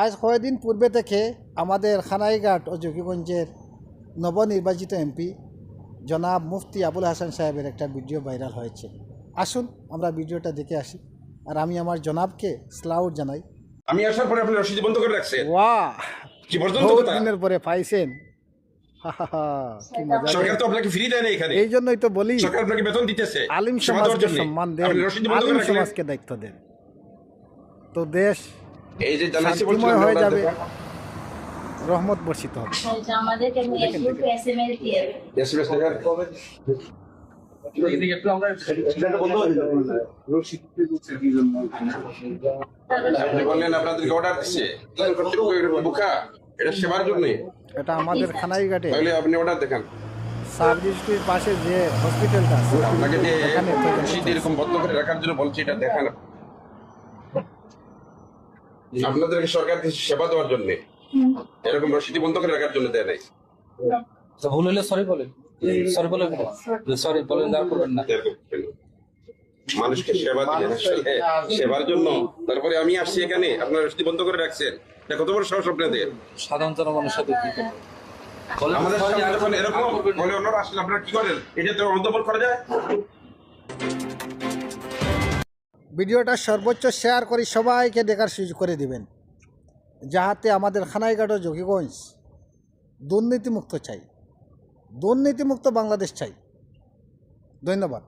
আজ কয়েকদিন পূর্বে থেকে আমাদের খানাইঘাট ও জকিগঞ্জের নবনির্বাচিত এমপি জনাব মুফতি আবুল হাসান সাহেবের একটা ভিডিও ভাইরাল হয়েছে। আসুন আমরা ভিডিওটা দেখে আসি, আর আমি আমার জনাবকে স্লাউট জানাই। আমি আসার পরে আপনি রসিদ বন্ধ করে রাখছেন। ওয়াহ, কি পর্যন্ত বহুত কথা? দিনের পরে পাইছেন। কি মজা! সরকার তো আপনাকে ফ্রি দেয় না এখানে। এই জন্যই তো বলি সরকার আপনাকে বেতন দিতেছে আলিম সেবা দেওয়ার সমাজকে জন্য। সম্মান দেন, আপনি রসিদ বন্ধ আলিম করে রাখলেন। সমাজকে দায়িত্ব দেন, তো দেশ এই যে জানাইছে শান্তিময় হয়ে বলছিলাম যাবে, রহমত বর্ষিত হবে। আমাদেরকে এসএমএস দিয়ে এসএমএস লেখা আপনি বললেন আপনাদেরকে অর্ডার দিচ্ছে বুকা, এটা সেবার জন্য। এটা আমাদের খানাইঘাটে তাহলে আপনি অর্ডার দেখান। সাব রেজিস্ট্রির পাশে যে হসপিটালটা আছে আপনাকে যে এখানে রসিদ এরকম বন্ধ করে রাখার জন্য বলছি, এটা দেখান। আপনাদেরকে সরকার দিচ্ছে সেবা দেওয়ার জন্য, এরকম রসিদি বন্ধ করে রাখার জন্য দেয় নাই। ভুল হলে সরি বলেন, সরি বলেন, সরি বলেন, আর করবেন না। এরকম কেন? মানুষকে সেবা দিয়ে আসলে সেবার জন্য তারপরে আমি আসছি এখানে, আপনার রসিদি বন্ধ করে রাখছেন। এটা কত বড় সাহস আপনাদের? সাধারণ জনগণের সাথে কি করবেন? আমাদের সামনে যখন এরকম বলে অন্যরা আসলে আপনারা কি করেন? এটা তো অন্তর্ভুক্ত করা যায়। ভিডিওটা সর্বোচ্চ শেয়ার করে সবাইকে দেখার সুযোগ করে দিবেন, যাহাতে আমাদের খানাইঘাট ও জকিগঞ্জ দুর্নীতিমুক্ত চাই, দুর্নীতিমুক্ত বাংলাদেশ চাই। ধন্যবাদ।